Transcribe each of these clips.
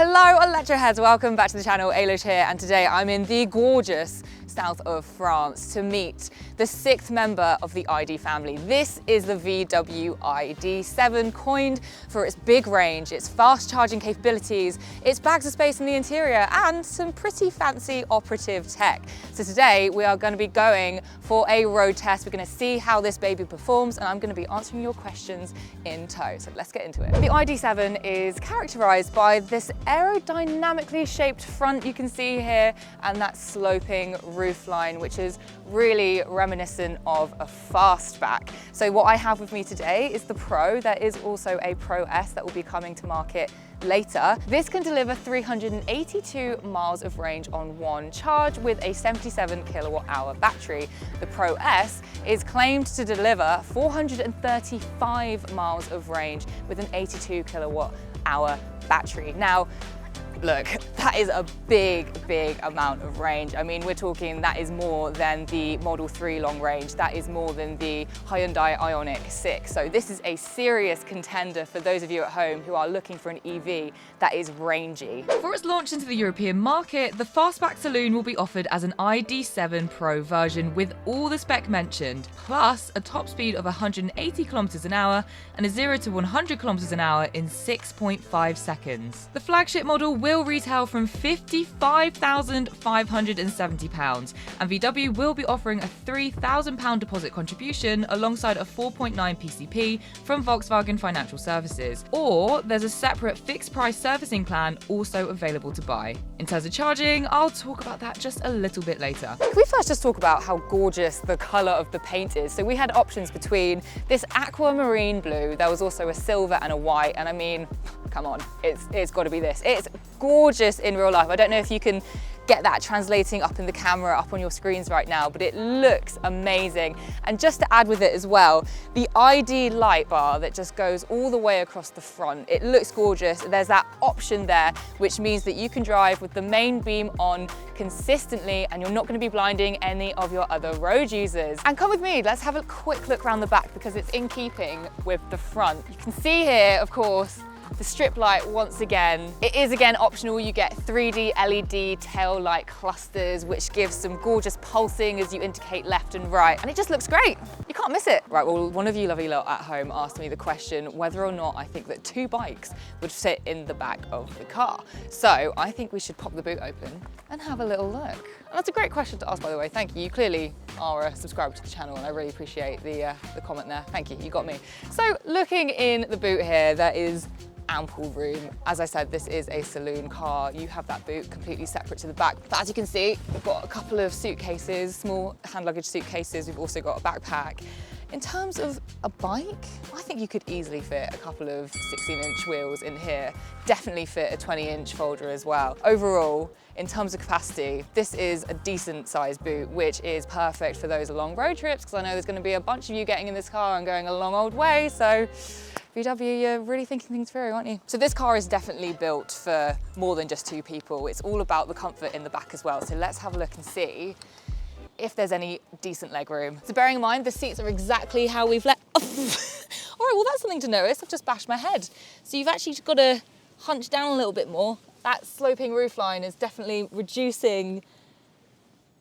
Hello Electroheads, welcome back to the channel. Eilis here, and today I'm in the gorgeous south of France to meet the 6th member of the ID family. This is the VW ID.7, coined for its big range, its fast charging capabilities, its bags of space in the interior, and some pretty fancy operative tech. So today we are going to be going for a road test. We're going to see how this baby performs, and I'm going to be answering your questions in tow. So let's get into it. The ID.7 is characterized by this aerodynamically shaped front you can see here, and that sloping roofline, which is really reminiscent of a fastback. So what I have with me today is the Pro. There is also a Pro S that will be coming to market later. This can deliver 382 miles of range on one charge with a 77 kilowatt hour battery. The Pro S is claimed to deliver 435 miles of range with an 82 kilowatt hour battery. Now, look, that is a big amount of range. I mean, we're talking that is more than the Model 3 long range. That is more than the Hyundai Ioniq 6. So this is a serious contender for those of you at home who are looking for an EV that is rangy. For its launch into the European market, the fastback Saloon will be offered as an ID.7 Pro version with all the spec mentioned, plus a top speed of 180 kilometers an hour and a 0 to 100 kilometers an hour in 6.5 seconds. The flagship model will retail from £55,570, and VW will be offering a £3,000 deposit contribution alongside a 4.9 PCP from Volkswagen Financial Services, or there's a separate fixed price servicing plan also available to buy. In terms of charging, I'll talk about that just a little bit later. Can we first just talk about how gorgeous the colour of the paint is? So we had options between this aquamarine blue, there was also a silver and a white, and I mean, come on, it's got to be this. It's gorgeous in real life. I don't know if you can get that translating up in the camera, up on your screens right now, but it looks amazing. And just to add with it as well, the ID light bar that just goes all the way across the front, it looks gorgeous. There's that option there, which means that you can drive with the main beam on consistently and you're not going to be blinding any of your other road users. And come with me, let's have a quick look around the back because it's in keeping with the front. You can see here, of course, the strip light once again. It is again optional. You get 3D LED tail light clusters, which gives some gorgeous pulsing as you indicate left and right. And it just looks great. You can't miss it. Right, well, one of you lovely lot at home asked me the question whether or not I think that 2 bikes would fit in the back of the car. So I think we should pop the boot open and have a little look. And that's a great question to ask, by the way. Thank you. You clearly are a subscriber to the channel, and I really appreciate the comment there. Thank you. You got me. So looking in the boot here, there is ample room. As I said, this is a saloon car. You have that boot completely separate to the back. But as you can see, we've got a couple of suitcases, small hand luggage suitcases. We've also got a backpack. In terms of a bike, I think you could easily fit a couple of 16-inch wheels in here. Definitely fit a 20-inch folder as well. Overall, in terms of capacity, this is a decent sized boot, which is perfect for those long road trips, because I know there's going to be a bunch of you getting in this car and going a long old way. So VW, you're really thinking things through, aren't you? So this car is definitely built for more than just 2 people. It's all about the comfort in the back as well. So let's have a look and see if there's any decent leg room. So bearing in mind, the seats are exactly how we've let... All right, well, that's something to notice. I've just bashed my head. So you've actually got to hunch down a little bit more. That sloping roofline is definitely reducing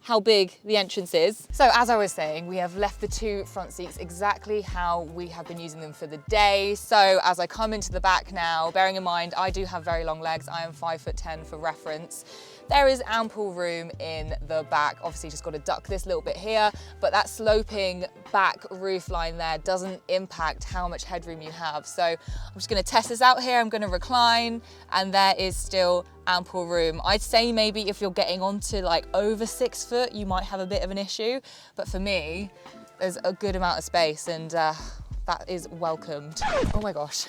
how big the entrance is. So as I was saying, we have left the 2 front seats exactly how we have been using them for the day. So as I come into the back now, bearing in mind, I do have very long legs. I am 5'10" for reference. There is ample room in the back. Obviously just got to duck this little bit here, but that sloping back roof line there doesn't impact how much headroom you have. So I'm just going to test this out here. I'm going to recline, and there is still ample room. I'd say maybe if you're getting onto like over 6 foot, you might have a bit of an issue, but for me, there's a good amount of space, and that is welcomed. Oh my gosh.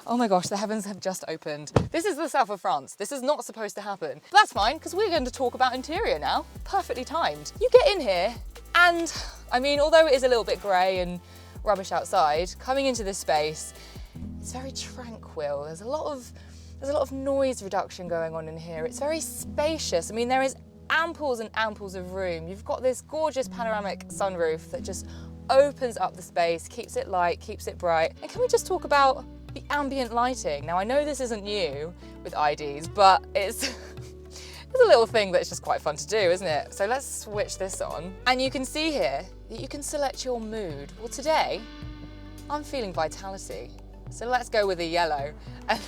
Oh my gosh, the heavens have just opened. This is the south of France. This is not supposed to happen. But that's fine, because we're going to talk about interior now. Perfectly timed. You get in here, and I mean, although it is a little bit grey and rubbish outside, coming into this space, it's very tranquil. There's a lot of noise reduction going on in here. It's very spacious. I mean, there is amples and amples of room. You've got this gorgeous panoramic sunroof that just opens up the space, keeps it light, keeps it bright. And can we just talk about the ambient lighting. Now I know this isn't new with IDs, but it's a little thing that's just quite fun to do, isn't it? So let's switch this on. And you can see here that you can select your mood. Well, today, I'm feeling vitality. So let's go with a yellow. And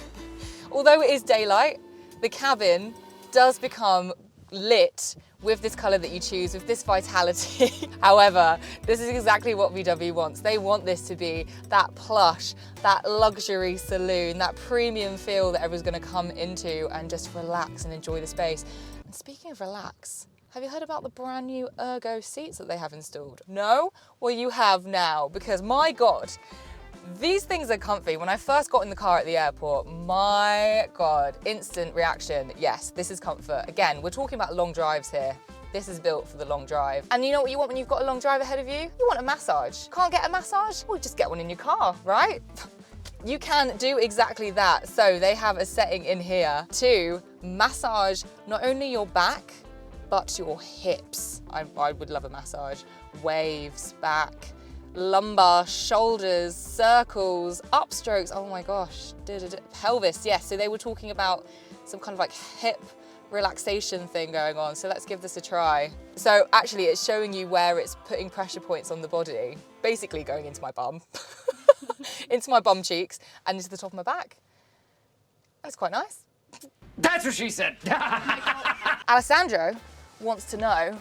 although it is daylight, the cabin does become lit with this colour that you choose, with this vitality. However, this is exactly what VW wants. They want this to be that plush, that luxury saloon, that premium feel that everyone's going to come into and just relax and enjoy the space. And speaking of relax, have you heard about the brand new ergo seats that they have installed? No? Well, you have now, because my God, these things are comfy. When I first got in the car at the airport, my God, instant reaction. Yes, this is comfort. Again, we're talking about long drives here. This is built for the long drive. And you know what you want when you've got a long drive ahead of you? You want a massage. Can't get a massage? Well, just get one in your car, right? You can do exactly that. So they have a setting in here to massage not only your back, but your hips. I would love a massage. Waves, back, lumbar, shoulders, circles, upstrokes, oh my gosh, pelvis, yes. So they were talking about some kind of like hip relaxation thing going on. So let's give this a try. So actually it's showing you where it's putting pressure points on the body, basically going into my bum, into my bum cheeks and into the top of my back. That's quite nice. That's what she said. Alessandro wants to know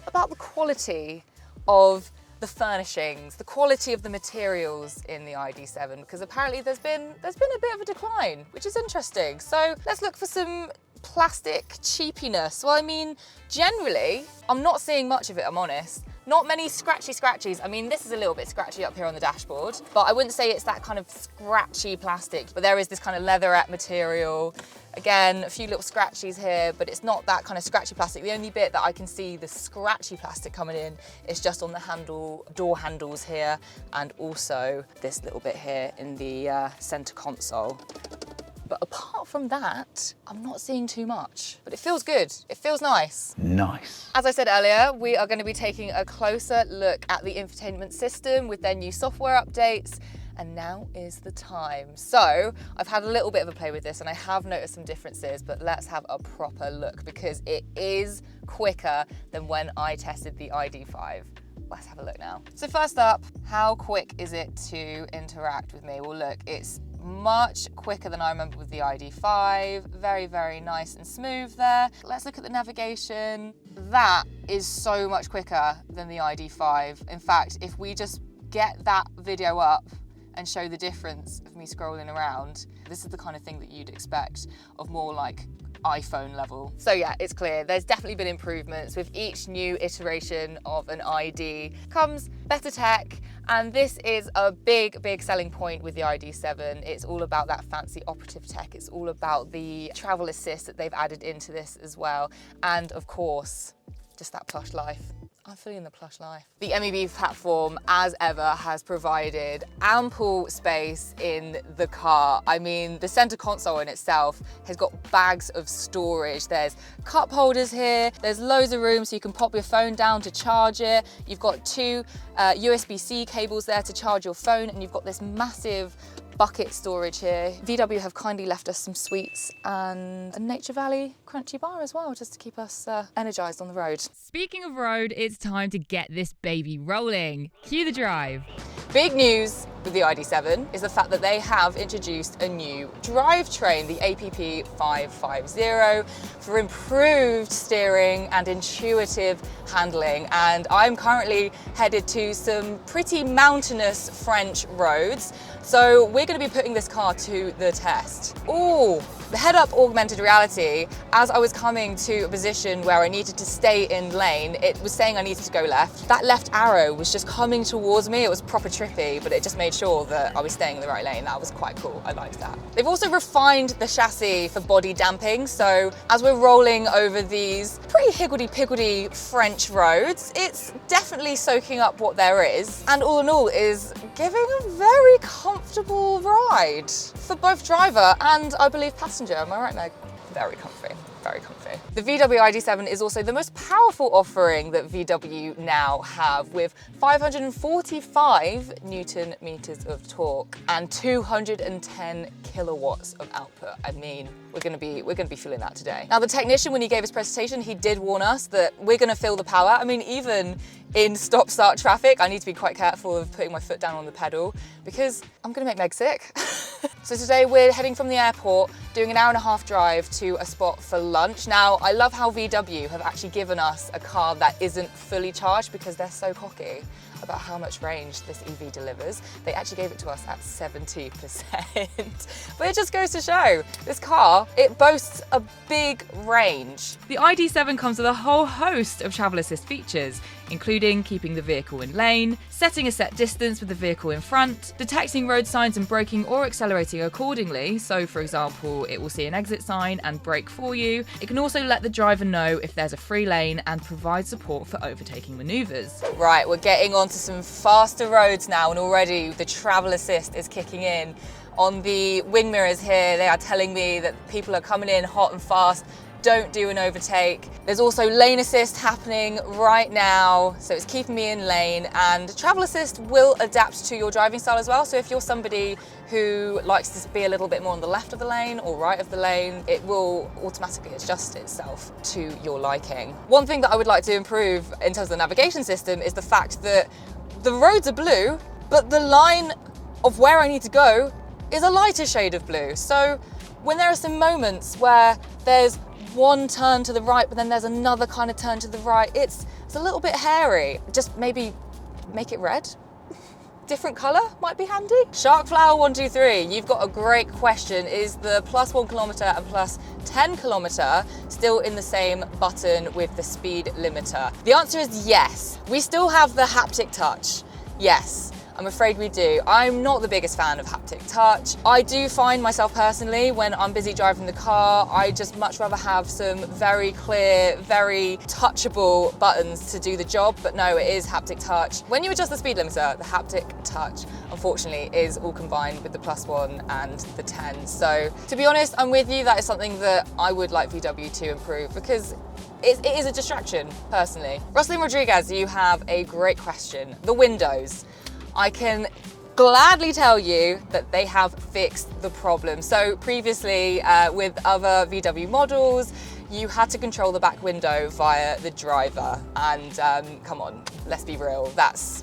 about the quality of the furnishings, the quality of the materials in the ID.7, because apparently there's been a bit of a decline, which is interesting. So let's look for some plastic cheapiness. Well, I mean, generally, I'm not seeing much of it, I'm honest. Not many scratchies. I mean, this is a little bit scratchy up here on the dashboard, but I wouldn't say it's that kind of scratchy plastic, but there is this kind of leatherette material. Again, a few little scratchies here, but it's not that kind of scratchy plastic. The only bit that I can see the scratchy plastic coming in is just on the door handles here, and also this little bit here in the center console. But apart from that, I'm not seeing too much. But it feels good. It feels nice. Nice. As I said earlier, we are going to be taking a closer look at the infotainment system with their new software updates. And now is the time. So I've had a little bit of a play with this and I have noticed some differences, but let's have a proper look because it is quicker than when I tested the ID.5. Let's have a look now. So first up, how quick is it to interact with me? Well, look, it's much quicker than I remember with the ID.5. Very, very nice and smooth there. Let's look at the navigation. That is so much quicker than the ID.5. In fact, if we just get that video up and show the difference of me scrolling around, this is the kind of thing that you'd expect of more like iPhone level. So yeah, it's clear there's definitely been improvements with each new iteration of an ID. Comes better tech, and this is a big selling point with the ID.7. It's all about that fancy operative tech. It's all about the travel assist that they've added into this as well. And of course, just that plush life. I'm feeling the plush life. The MEB platform, as ever, has provided ample space in the car. I mean, the center console in itself has got bags of storage. There's cup holders here. There's loads of room so you can pop your phone down to charge it. You've got two USB-C cables there to charge your phone, and you've got this massive bucket storage here. VW have kindly left us some sweets and a Nature Valley crunchy bar as well, just to keep us energized on the road. Speaking of road, it's time to get this baby rolling. Cue the drive. Big news with the ID.7 is the fact that they have introduced a new drivetrain, the APP 550, for improved steering and intuitive handling. And I'm currently headed to some pretty mountainous French roads. So we're going to be putting this car to the test. Ooh, the head-up augmented reality, as I was coming to a position where I needed to stay in lane, it was saying I needed to go left. That left arrow was just coming towards me. It was proper trippy, but it just made sure that I was staying in the right lane. That was quite cool. I liked that. They've also refined the chassis for body damping. So as we're rolling over these pretty higgledy-piggledy French roads, it's definitely soaking up what there is. And all in all is giving a very comfortable ride for both driver and, I believe, passenger. Am I right, Meg? very comfy, very comfy. The VW ID.7 is also the most powerful offering that VW now have, with 545 Newton meters of torque and 210 kilowatts of output. I mean, we're gonna be feeling that today. Now, the technician, when he gave his presentation, he did warn us that we're gonna feel the power. I mean, even in stop-start traffic, I need to be quite careful of putting my foot down on the pedal because I'm gonna make Meg sick. So today we're heading from the airport, doing an hour-and-a-half drive to a spot for lunch. Now, I love how VW have actually given us a car that isn't fully charged because they're so cocky about how much range this EV delivers. They actually gave it to us at 70%. But it just goes to show, this car, it boasts a big range. The ID.7 comes with a whole host of travel assist features, including keeping the vehicle in lane, setting a set distance with the vehicle in front, detecting road signs and braking or accelerating accordingly. So for example, it will see an exit sign and brake for you. It can also let the driver know if there's a free lane and provide support for overtaking maneuvers. Right, we're getting onto some faster roads now, and already the travel assist is kicking in. On the wing mirrors here, they are telling me that people are coming in hot and fast. Don't do an overtake. There's also lane assist happening right now, so it's keeping me in lane, and travel assist will adapt to your driving style as well. So if you're somebody who likes to be a little bit more on the left of the lane or right of the lane, it will automatically adjust itself to your liking. One thing that I would like to improve in terms of the navigation system is the fact that the roads are blue, but the line of where I need to go is a lighter shade of blue. So when there are some moments where there's one turn to the right, but then there's another kind of turn to the right, it's a little bit hairy. Just maybe make it red. Different color might be handy. Sharkflower123, you've got a great question. Is the +1 kilometer and +10 kilometer still in the same button with the speed limiter? The answer is yes. We still have the haptic touch. Yes. I'm afraid we do. I'm not the biggest fan of haptic touch. I do find myself personally, when I'm busy driving the car, I just much rather have some very clear, very touchable buttons to do the job, but no, it is haptic touch. When you adjust the speed limiter, the haptic touch, unfortunately, is all combined with the +1 and the 10. So to be honest, I'm with you. That is something that I would like VW to improve because it is a distraction, personally. Ruslan Rodriguez, you have a great question. The windows. I can gladly tell you that they have fixed the problem. So previously with other VW models, you had to control the back window via the driver. And come on, let's be real, that's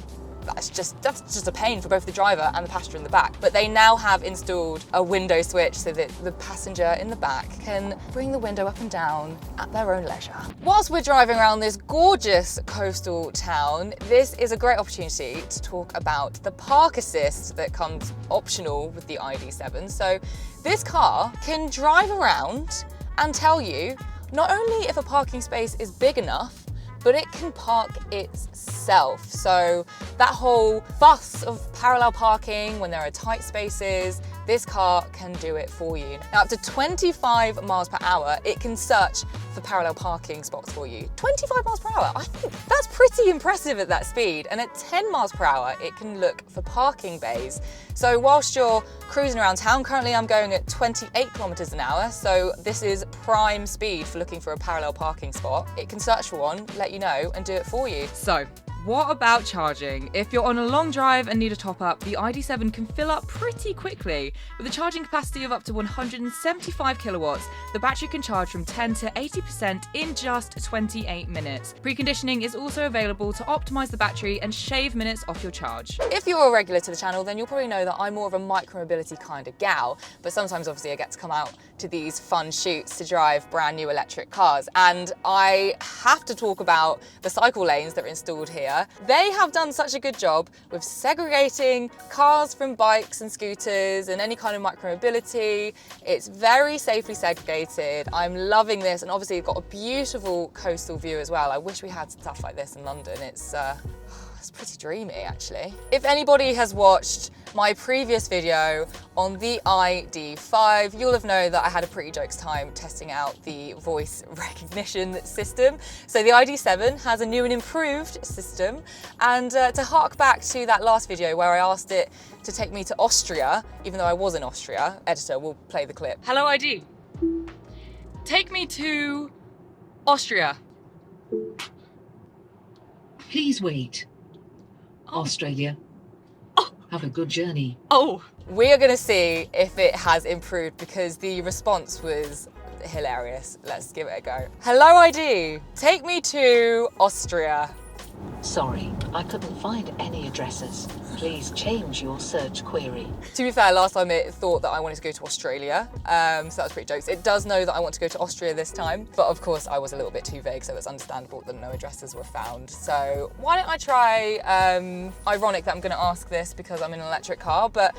just a pain for both the driver and the passenger in the back. But they now have installed a window switch so that the passenger in the back can bring the window up and down at their own leisure. Whilst we're driving around this gorgeous coastal town, this is a great opportunity to talk about the park assist that comes optional with the ID.7. So this car can drive around and tell you not only if a parking space is big enough, but it can park itself. So that whole fuss of parallel parking when there are tight spaces, this car can do it for you. Now, up to 25 miles per hour, it can search for parallel parking spots for you. 25 miles per hour, I think that's pretty impressive at that speed. And at 10 miles per hour, it can look for parking bays. So whilst you're cruising around town, currently I'm going at 28 kilometers an hour. So this is prime speed for looking for a parallel parking spot. It can search for one, let you know, and do it for you. So, what about charging? If you're on a long drive and need a top up, the ID.7 can fill up pretty quickly. With a charging capacity of up to 175 kilowatts, the battery can charge from 10 to 80% in just 28 minutes. Preconditioning is also available to optimize the battery and shave minutes off your charge. If you're a regular to the channel, then you'll probably know that I'm more of a micro-mobility kind of gal, but sometimes obviously I get to come out to these fun shoots to drive brand new electric cars. And I have to talk about the cycle lanes that are installed here. They have done such a good job with segregating cars from bikes and scooters and any kind of micro-mobility. It's very safely segregated. I'm loving this, and obviously you've got a beautiful coastal view as well. I wish we had stuff like this in London. It's pretty dreamy, actually. If anybody has watched my previous video on the ID.5, you'll have known that I had a pretty jokes time testing out the voice recognition system. So the ID.7 has a new and improved system, and to hark back to that last video where I asked it to take me to Austria, even though I was in Austria, editor will play the clip. Hello ID. Take me to Austria. Please wait. Australia. Have a good journey. Oh. We are gonna see if it has improved because the response was hilarious. Let's give it a go. Hello ID, take me to Austria. Sorry, I couldn't find any addresses. Please change your search query. To be fair, last time it thought that I wanted to go to Australia, so that was pretty jokes. It does know that I want to go to Austria this time, but of course I was a little bit too vague, so it's understandable that no addresses were found. So why don't I try, ironic that I'm gonna ask this because I'm in an electric car, but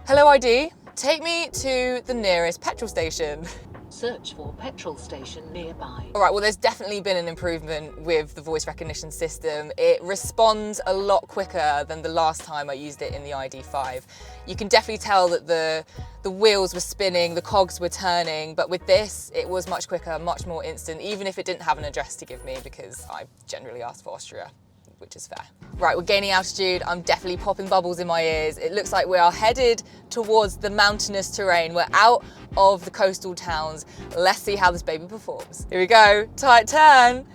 hello ID, take me to the nearest petrol station. Search for petrol station nearby. All right, well, there's definitely been an improvement with the voice recognition system. It responds a lot quicker than the last time I used it in the ID.5. You can definitely tell that the wheels were spinning, the cogs were turning, but with this, it was much quicker, much more instant, even if it didn't have an address to give me because I generally asked for Austria, which is fair. Right, we're gaining altitude. I'm definitely popping bubbles in my ears. It looks like we are headed towards the mountainous terrain. We're out of the coastal towns. Let's see how this baby performs. Here we go, tight turn,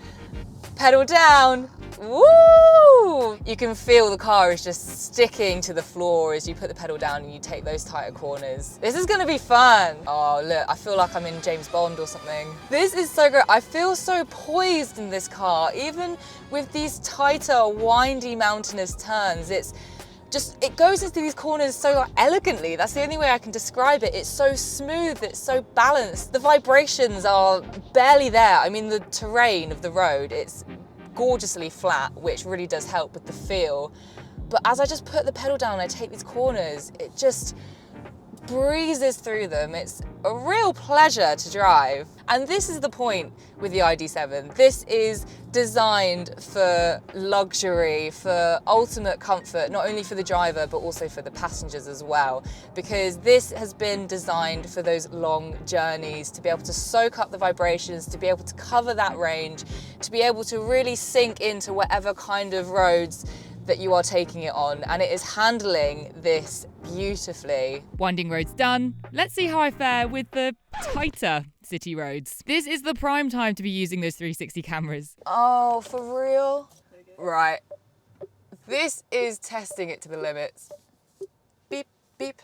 pedal down. Woo! You can feel the car is just sticking to the floor as you put the pedal down and you take those tighter corners. This is gonna be fun. Oh, look, I feel like I'm in James Bond or something. This is so great. I feel so poised in this car, even with these tighter, windy, mountainous turns. It goes into these corners so elegantly. That's the only way I can describe it. It's so smooth, it's so balanced. The vibrations are barely there. I mean, the terrain of the road, it's gorgeously flat, which really does help with the feel. But as I just put the pedal down and I take these corners, it just breezes through them. It's a real pleasure to drive. And this is the point with the ID.7. This is designed for luxury, for ultimate comfort, not only for the driver, but also for the passengers as well. Because this has been designed for those long journeys, to be able to soak up the vibrations, to be able to cover that range, to be able to really sink into whatever kind of roads that you are taking it on, and it is handling this beautifully. Winding roads done. Let's see how I fare with the tighter city roads. This is the prime time to be using those 360 cameras. Oh, for real? Right. This is testing it to the limits. Beep, beep.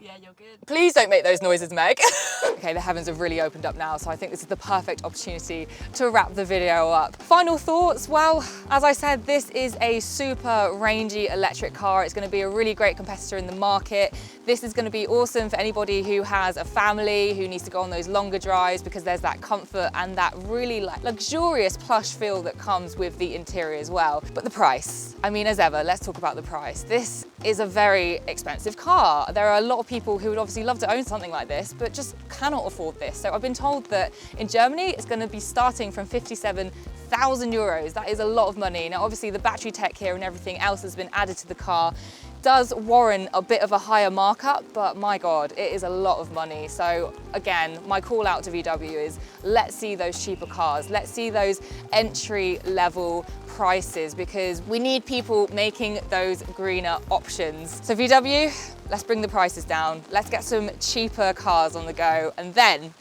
Yeah, you're good. Please don't make those noises, Meg. Okay, the heavens have really opened up now, so I think this is the perfect opportunity to wrap the video up. Final thoughts? Well, as I said, this is a super rangy electric car. It's going to be a really great competitor in the market. This is going to be awesome for anybody who has a family, who needs to go on those longer drives, because there's that comfort and that really luxurious plush feel that comes with the interior as well. But the price, I mean, as ever, let's talk about the price. This is a very expensive car. There are a lot of people who would obviously love to own something like this, but just cannot afford this. So I've been told that in Germany, it's going to be starting from 57,000 euros. That is a lot of money. Now, obviously the battery tech here and everything else has been added to the car does warrant a bit of a higher markup, but my God, it is a lot of money. So again, my call out to VW is let's see those cheaper cars. Let's see those entry level prices, because we need people making those greener options. So VW, let's bring the prices down. Let's get some cheaper cars on the go, and then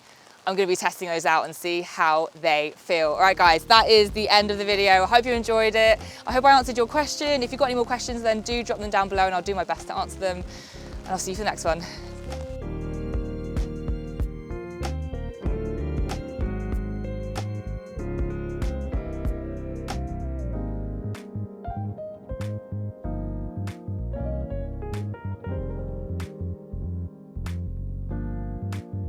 I'm gonna be testing those out and see how they feel. All right, guys, that is the end of the video. I hope you enjoyed it. I hope I answered your question. If you've got any more questions, then do drop them down below and I'll do my best to answer them. And I'll see you for the next one.